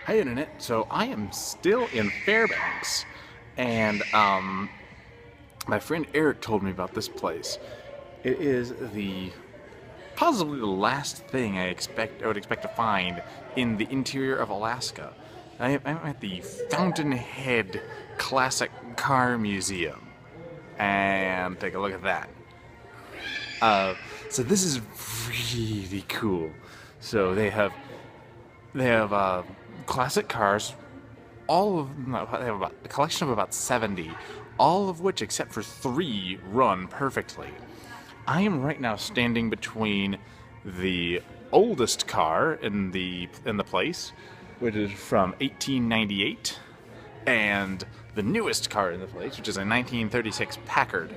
Hey Internet, so I am still in Fairbanks, and my friend Eric told me about this place. It is the possibly the last thing I would expect to find in the interior of Alaska. I'm at the Fountainhead Classic Car Museum, and take a look at that. Uh, so this is really cool. So they have classic cars, all of them. They have about a collection of about 70, all of which, except for three, run perfectly. I am right now standing between the oldest car in the place, which is from 1898, and the newest car in the place, which is a 1936 Packard.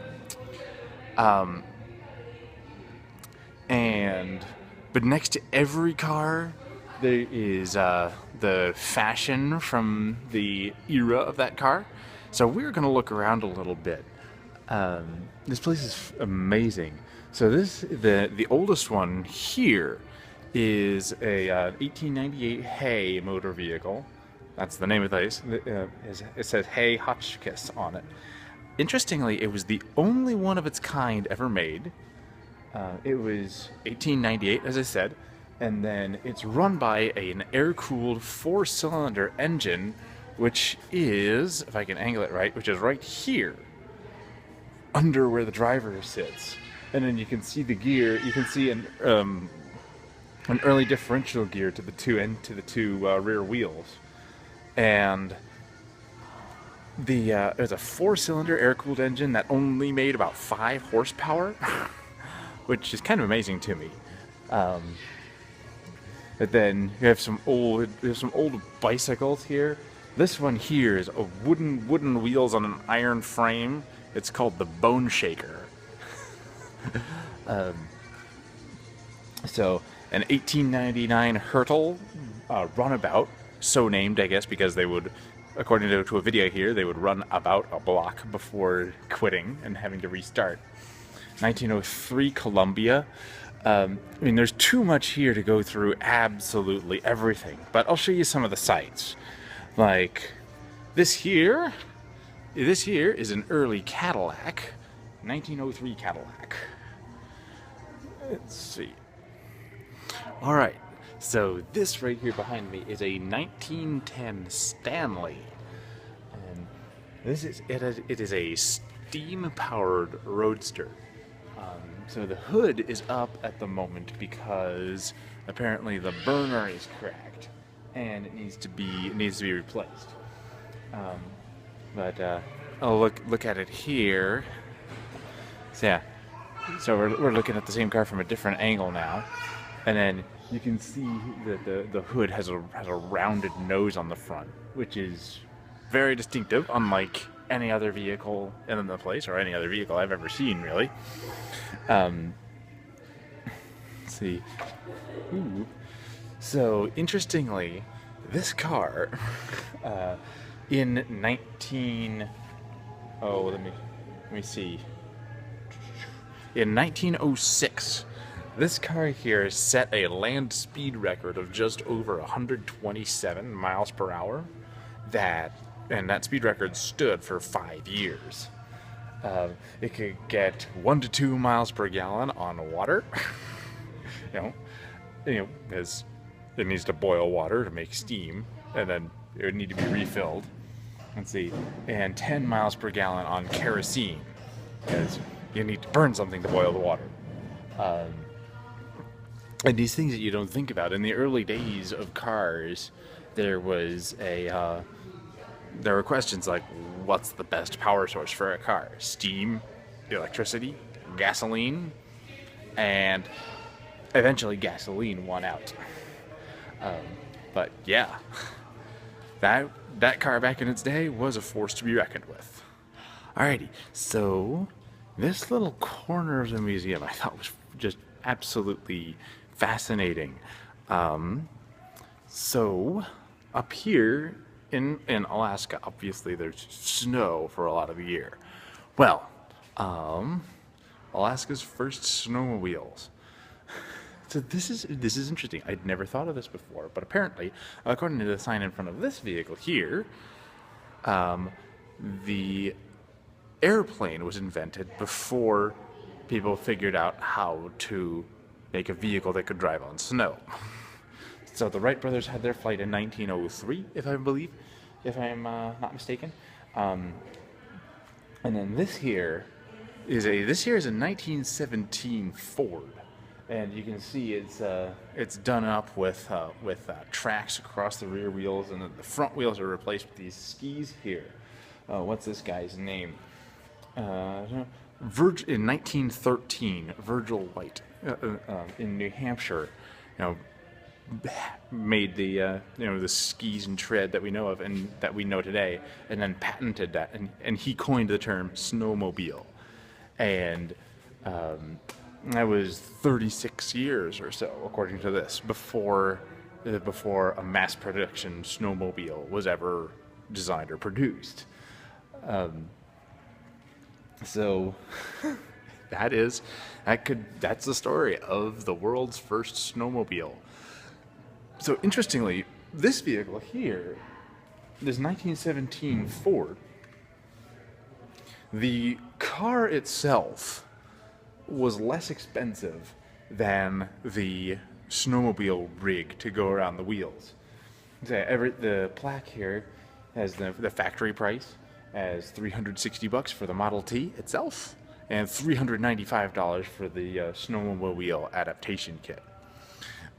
And but next to every car, there is the fashion from the era of that car. So we're gonna look around a little bit. This place is amazing. So the oldest one here is a 1898 Hay motor vehicle. That's the name of the place. It says Hay Hotchkiss on it. Interestingly, it was the only one of its kind ever made. It was 1898, as I said, and then it's run by an air-cooled four-cylinder engine, which is, if I can angle it right, which is right here, under where the driver sits. And then you can see the gear. You can see an early differential gear to the two rear wheels, and there's a four-cylinder air-cooled engine that only made about 5 horsepower. Which is kind of amazing to me. But then you have some old bicycles here. This one here is a wooden wheels on an iron frame. It's called the Bone Shaker. So an 1899 Hertel runabout, so named I guess because they would, according to a video here, they would run about a block before quitting and having to restart. 1903 Columbia. I mean, there's too much here to go through absolutely everything, but I'll show you some of the sites. Like this here is an early Cadillac, 1903 Cadillac. Let's see. All right, so this right here behind me is a 1910 Stanley, and it is a steam-powered roadster. So the hood is up at the moment because apparently the burner is cracked and it needs to be replaced. But I'll look at it here. So yeah, so we're looking at the same car from a different angle now, and then you can see that the hood has a rounded nose on the front, which is very distinctive, unlike any other vehicle in the place, or any other vehicle I've ever seen, really. Let's see. Ooh. So, interestingly, this car, in 19... Oh, let me see. In 1906, this car here set a land speed record of just over 127 miles per hour. And that speed record stood for 5 years. It could get 1 to 2 miles per gallon on water. you know, because it needs to boil water to make steam, and then it would need to be refilled. Let's see, and 10 miles per gallon on kerosene, because you need to burn something to boil the water. And these things that you don't think about in the early days of cars, there were questions like, what's the best power source for a car? Steam, electricity, gasoline, and eventually gasoline won out. But yeah, that car back in its day was a force to be reckoned with. Alrighty, so this little corner of the museum I thought was just absolutely fascinating. So up here in Alaska, obviously there's snow for a lot of the year. Well, Alaska's first snowmobiles. So this is interesting. I'd never thought of this before, but apparently, according to the sign in front of this vehicle here, the airplane was invented before people figured out how to make a vehicle that could drive on snow. So the Wright brothers had their flight in 1903, if I'm not mistaken. And then this here is a 1917 Ford. And you can see it's done up with tracks across the rear wheels, and the front wheels are replaced with these skis here. What's this guy's name? In 1913, Virgil White in New Hampshire, made the the skis and tread that we know of and that we know today, and then patented that, and he coined the term snowmobile, and that was 36 years or so, according to this, before a mass production snowmobile was ever designed or produced. So that's the story of the world's first snowmobile. So interestingly, this vehicle here, this 1917 Ford, the car itself was less expensive than the snowmobile rig to go around the wheels. The plaque here has the factory price as $360 for the Model T itself, and $395 for the snowmobile adaptation kit.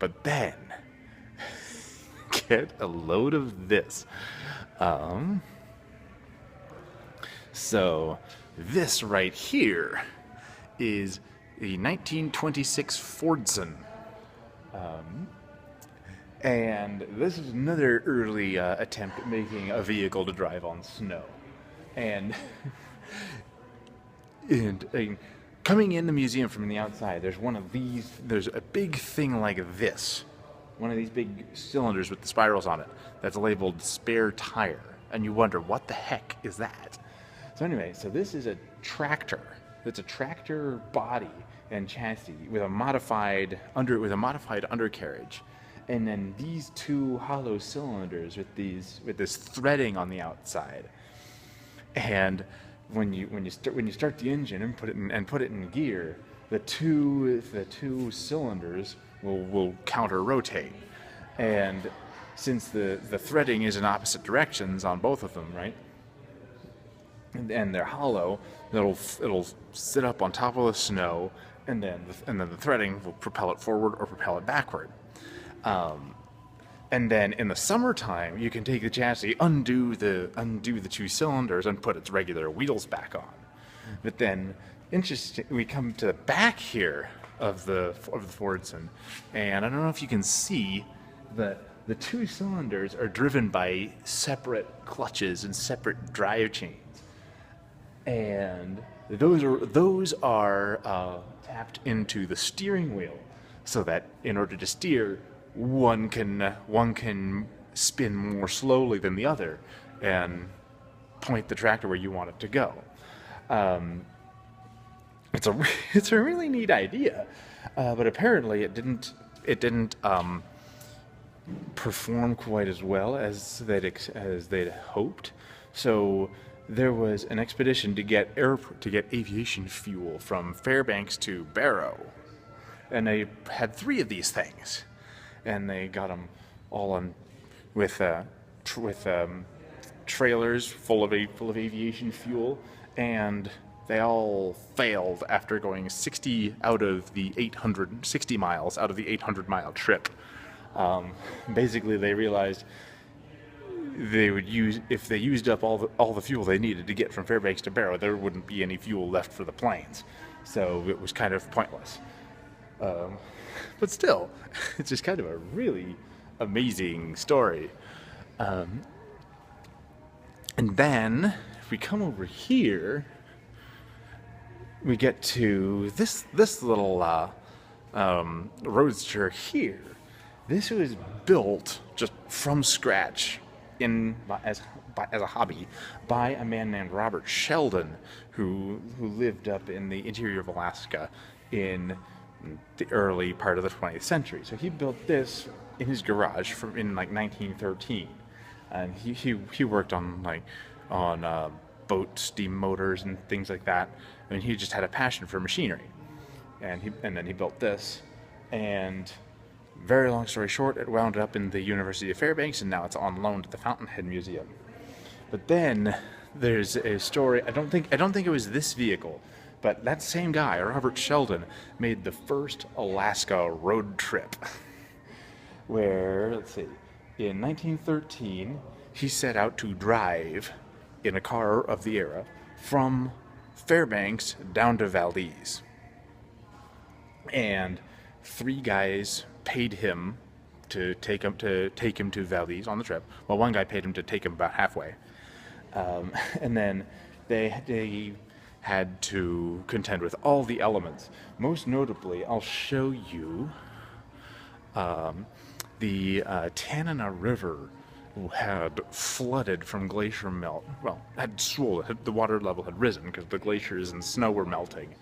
But then, get a load of this. So this right here is the 1926 Fordson. And this is another early attempt at making a vehicle to drive on snow. And coming in the museum from the outside, there's a big thing like this. One of these big cylinders with the spirals on it that's labeled spare tire. And you wonder, what the heck is that? So anyway, this is a tractor. It's a tractor body and chassis with a modified undercarriage, and then these two hollow cylinders with this threading on the outside. And when you start the engine and put it in gear, the two cylinders will counter rotate, and since the threading is in opposite directions on both of them, right? And they're hollow, it'll sit up on top of the snow, and then the threading will propel it forward or propel it backward. And then in the summertime, you can take the chassis, undo the two cylinders, and put its regular wheels back on. But then, interesting, we come to the back here of the Fordson, and I don't know if you can see that the two cylinders are driven by separate clutches and separate drive chains. And those are tapped into the steering wheel, so that in order to steer, one can spin more slowly than the other and point the tractor where you want it to go. It's a really neat idea, but apparently it didn't perform quite as well as they'd hoped. So there was an expedition to get aviation fuel from Fairbanks to Barrow, and they had 3 of these things, and they got them all on with trailers full of aviation fuel, and they all failed after going 60 miles out of the 800-mile trip. Basically, they realized if they used up all the fuel they needed to get from Fairbanks to Barrow, there wouldn't be any fuel left for the planes. So it was kind of pointless. But still, it's just kind of a really amazing story. And then, if we come over here, we get to this little roadster here. This was built just from scratch as a hobby by a man named Robert Sheldon, who lived up in the interior of Alaska in the early part of the 20th century. So he built this in his garage in like 1913, and he worked on boat steam motors and things like that. I mean, he just had a passion for machinery, and then he built this, and very long story short, it wound up in the University of Fairbanks, and now it's on loan to the Fountainhead Museum. But then there's a story. I don't think it was this vehicle, but that same guy, Robert Sheldon, made the first Alaska road trip. Where, let's see, in 1913, he set out to drive in a car of the era from Fairbanks down to Valdez. And 3 guys paid him to take him to Valdez on the trip. Well, one guy paid him to take him about halfway. And then they had to contend with all the elements. Most notably, I'll show you the Tanana River had flooded from glacier melt. Well, had swollen. The water level had risen because the glaciers and snow were melting.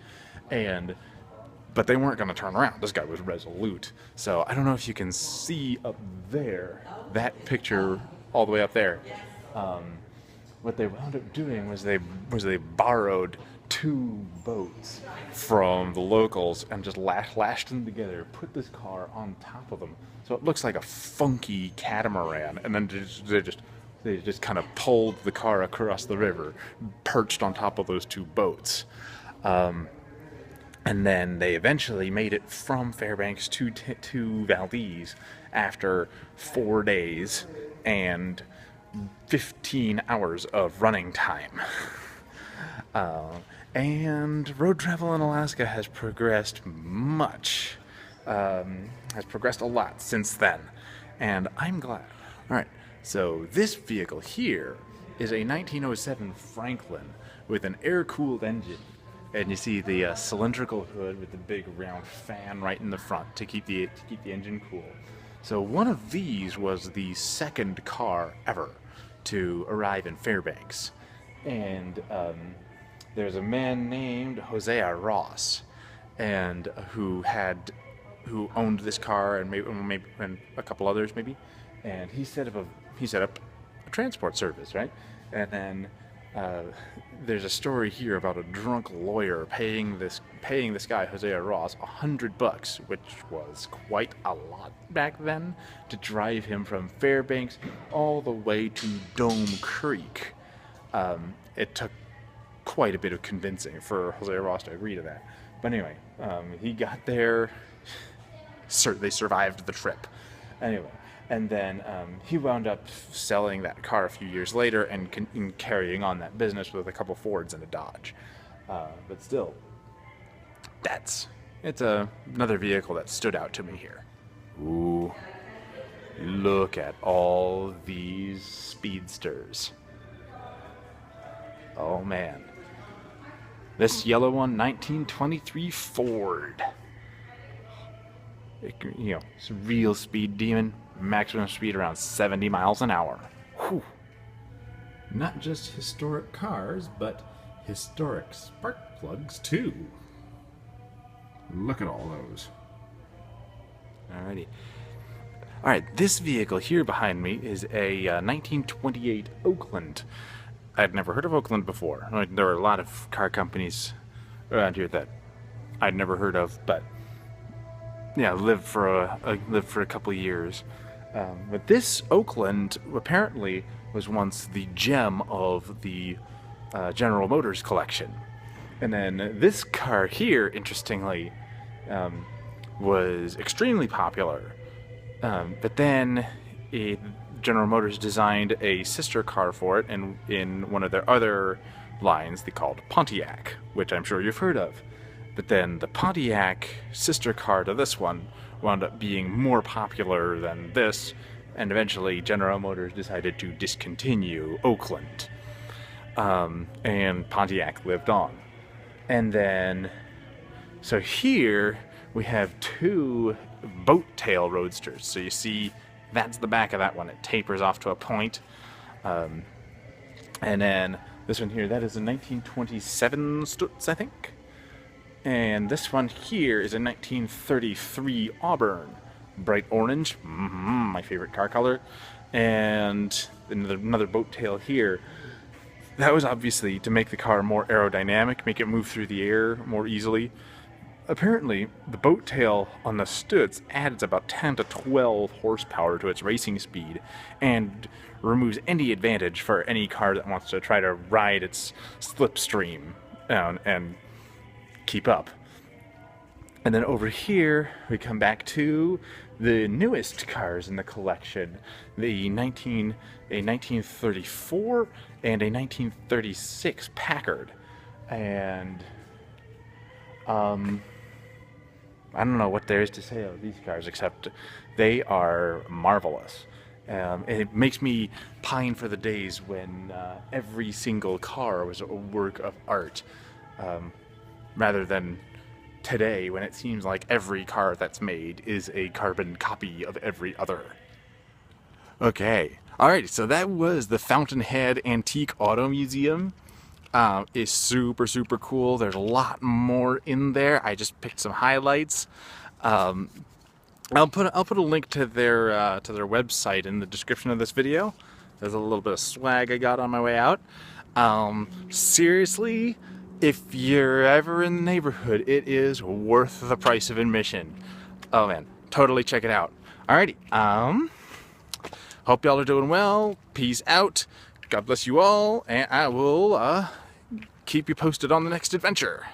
But they weren't going to turn around. This guy was resolute. So I don't know if you can see up there, that picture all the way up there. What they wound up doing was they borrowed 2 boats from the locals and just lashed them together, put this car on top of them, so it looks like a funky catamaran, and then they just kind of pulled the car across the river, perched on top of those 2 boats. And then they eventually made it from Fairbanks to Valdez after 4 days and 15 hours of running time. And road travel in Alaska has progressed much. Has progressed a lot since then. And I'm glad. Alright, so this vehicle here is a 1907 Franklin with an air-cooled engine. And you see the cylindrical hood with the big round fan right in the front to keep the engine cool. So one of these was the second car ever to arrive in Fairbanks. And there's a man named Hosea Ross, and who owned this car and maybe a couple others maybe. And he set up a transport service, right? And then there's a story here about a drunk lawyer paying this guy Hosea Ross $100, which was quite a lot back then, to drive him from Fairbanks all the way to Dome Creek. It took quite a bit of convincing for Hosea Ross to agree to that. But anyway, he got there. They survived the trip. Anyway. And then he wound up selling that car a few years later and carrying on that business with a couple Fords and a Dodge. But still, it's another vehicle that stood out to me here. Ooh, look at all these speedsters. Oh man. This yellow one, 1923 Ford. It's a real speed demon. Maximum speed around 70 miles an hour. Whew. Not just historic cars, but historic spark plugs too. Look at all those. Alrighty. Alright, this vehicle here behind me is a 1928 Oakland. I'd never heard of Oakland before. There are a lot of car companies around here that I'd never heard of, but yeah, lived for a couple of years. But this Oakland apparently was once the gem of the General Motors collection. And then this car here, interestingly, was extremely popular. But then General Motors designed a sister car for it in one of their other lines they called Pontiac, which I'm sure you've heard of. But then the Pontiac sister car to this one wound up being more popular than this, and eventually General Motors decided to discontinue Oakland. And Pontiac lived on. And then, so here we have 2 boat tail roadsters. So you see, that's the back of that one. It tapers off to a point. And then this one here, that is a 1927 Stutz, I think. And this one here is a 1933 Auburn. Bright orange, my favorite car color. And another boat tail here. That was obviously to make the car more aerodynamic, make it move through the air more easily. Apparently, the boat tail on the Stutz adds about 10 to 12 horsepower to its racing speed and removes any advantage for any car that wants to try to ride its slipstream and keep up. And then over here, we come back to the newest cars in the collection, a 1934 and a 1936 Packard. And I don't know what there is to say of these cars except they are marvelous. It makes me pine for the days when every single car was a work of art, rather than today when it seems like every car that's made is a carbon copy of every other. Okay, alright, so that was the Fountainhead Antique Auto Museum. Is super cool. There's a lot more in there. I just picked some highlights. I'll put a link to their website in the description of this video. There's a little bit of swag I got on my way out. Seriously, if you're ever in the neighborhood, it is worth the price of admission. Oh man, totally check it out. Alrighty, hope y'all are doing well. Peace out. God bless you all, and I will keep you posted on the next adventure.